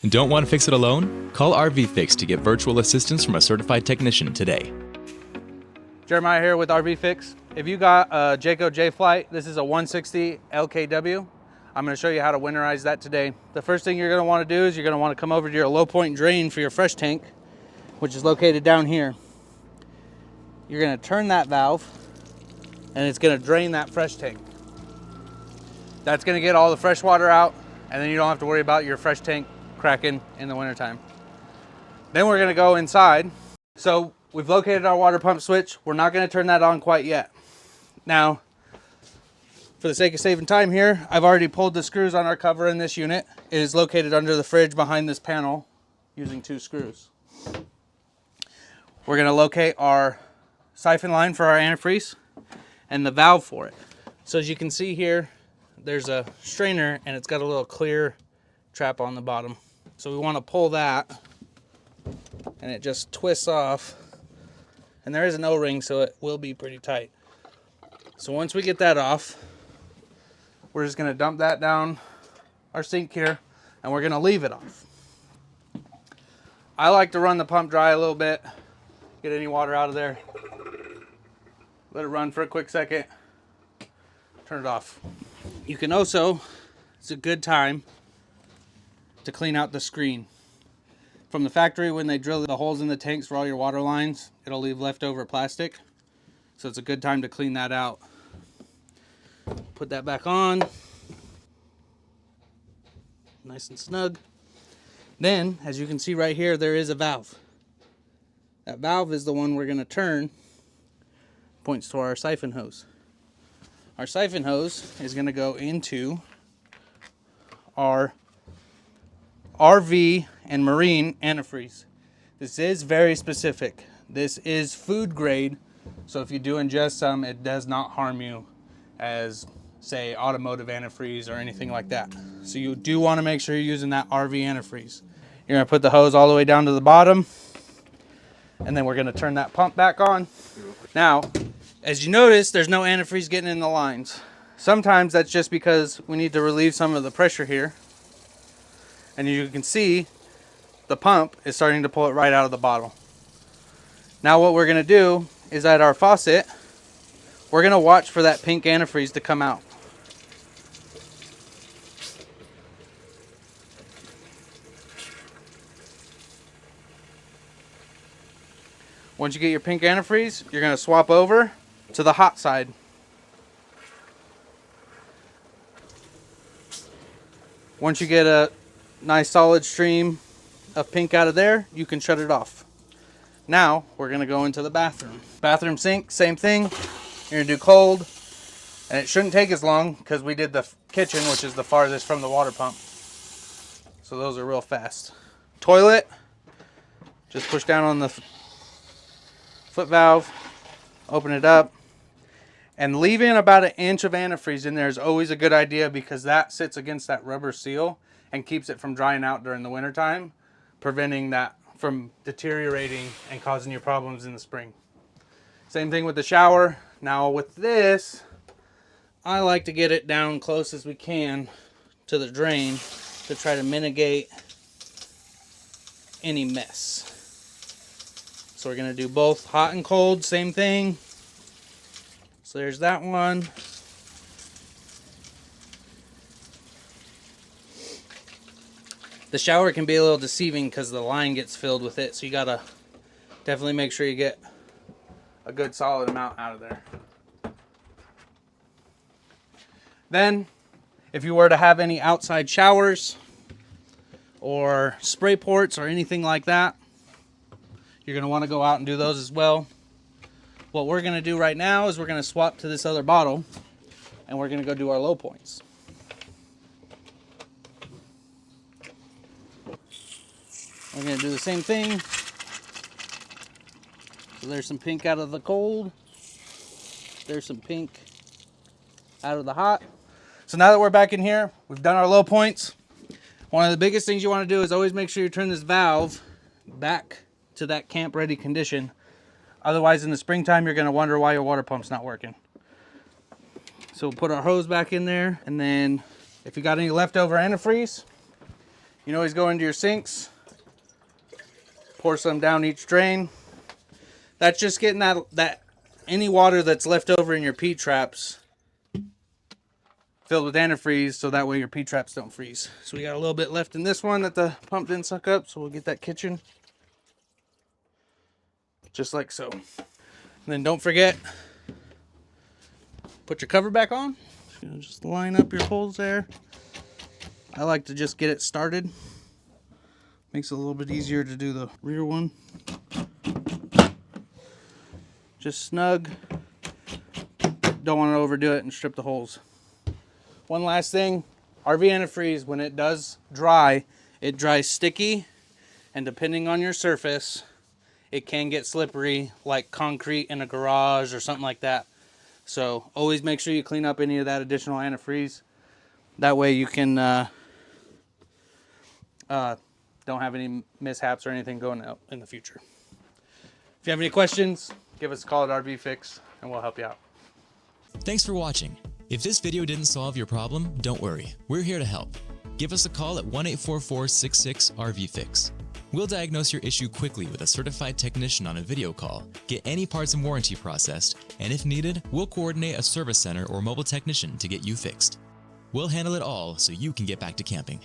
And don't want to fix it alone? Call RVFix to get virtual assistance from a certified technician today. Jeremiah here with RVFix. If you got a Jayco Jay Flight, this is a 160 LKW. I'm going to show you how to winterize that today. The first thing you're going to want to do is you're going to want to come over to your low point drain for your fresh tank, which is located down here. You're going to turn that valve and it's going to drain that fresh tank. That's going to get all the fresh water out, and then you don't have to worry about your fresh tank cracking in the wintertime. Then we're going to go inside. So we've located our water pump switch. We're not going to turn that on quite yet. Now, for the sake of saving time here, I've already pulled the screws on our cover in this unit. It is located under the fridge behind this panel using 2 screws. We're going to locate our siphon line for our antifreeze and the valve for it. So as you can see here, there's a strainer and it's got a little clear trap on the bottom. So we want to pull that and it just twists off. And there is an O-ring, so it will be pretty tight. So once we get that off, we're just going to dump that down our sink here and we're going to leave it off. I like to run the pump dry a little bit, get any water out of there, let it run for a quick second, turn it off. You can also, it's a good time to clean out the screen. From the factory, when they drill the holes in the tanks for all your water lines, it'll leave leftover plastic. So it's a good time to clean that out. Put that back on. Nice and snug. Then, as you can see right here, there is a valve. That valve is the one we're going to turn. Points to our siphon hose. Our siphon hose is going to go into our RV and marine antifreeze. This is very specific. This is food grade, so if you do ingest some, it does not harm you as, say, automotive antifreeze or anything like that. So you do want to make sure you're using that RV antifreeze. You're going to put the hose all the way down to the bottom, and then we're going to turn that pump back on. Now, as you notice, there's no antifreeze getting in the lines. Sometimes that's just because we need to relieve some of the pressure here. And you can see the pump is starting to pull it right out of the bottle. Now what we're going to do is at our faucet, we're going to watch for that pink antifreeze to come out. Once you get your pink antifreeze, you're going to swap over to the hot side. Once you get a nice solid stream of pink out of there, you can shut it off. Now we're going to go into the bathroom. Bathroom sink, same thing. You're going to do cold, and it shouldn't take as long because we did the kitchen, which is the farthest from the water pump. So those are real fast. Toilet, just push down on the foot valve, open it up, and leaving about 1 inch of antifreeze in there is always a good idea because that sits against that rubber seal and keeps it from drying out during the winter time, preventing that from deteriorating and causing you problems in the spring. Same thing with the shower. Now with this, I like to get it down close as we can to the drain to try to mitigate any mess. So we're going to do both hot and cold, same thing. So there's that one. The shower can be a little deceiving because the line gets filled with it, so you gotta definitely make sure you get a good solid amount out of there. Then, if you were to have any outside showers or spray ports or anything like that, you're gonna want to go out and do those as well. What we're gonna do right now is we're gonna swap to this other bottle and we're gonna go do our low points. We're going to do the same thing. So there's some pink out of the cold. There's some pink out of the hot. So now that we're back in here, we've done our low points. One of the biggest things you want to do is always make sure you turn this valve back to that camp ready condition. Otherwise in the springtime, you're going to wonder why your water pump's not working. So we'll put our hose back in there, and then if you got any leftover antifreeze, You can always go into your sinks, pour some down each drain. That's just getting that any water that's left over in your P-traps filled with antifreeze, so that way your P-traps don't freeze. So we got a little bit left in this one that the pump didn't suck up, so we'll get that kitchen. Just like so. And then don't forget, put your cover back on. Just line up your holes there. I like to just get it started. Makes it a little bit easier to do the rear one. Just snug. Don't want to overdo it and strip the holes. One last thing, RV antifreeze, when it does dry, it dries sticky, and depending on your surface, it can get slippery, like concrete in a garage or something like that. So always make sure you clean up any of that additional antifreeze. That way you can don't have any mishaps or anything going out in the future. If you have any questions, give us a call at RVFix and we'll help you out. Thanks for watching. If this video didn't solve your problem, don't worry. We're here to help. Give us a call at 1-844-66-RVFix. We'll diagnose your issue quickly with a certified technician on a video call, get any parts and warranty processed, and if needed, we'll coordinate a service center or mobile technician to get you fixed. We'll handle it all so you can get back to camping.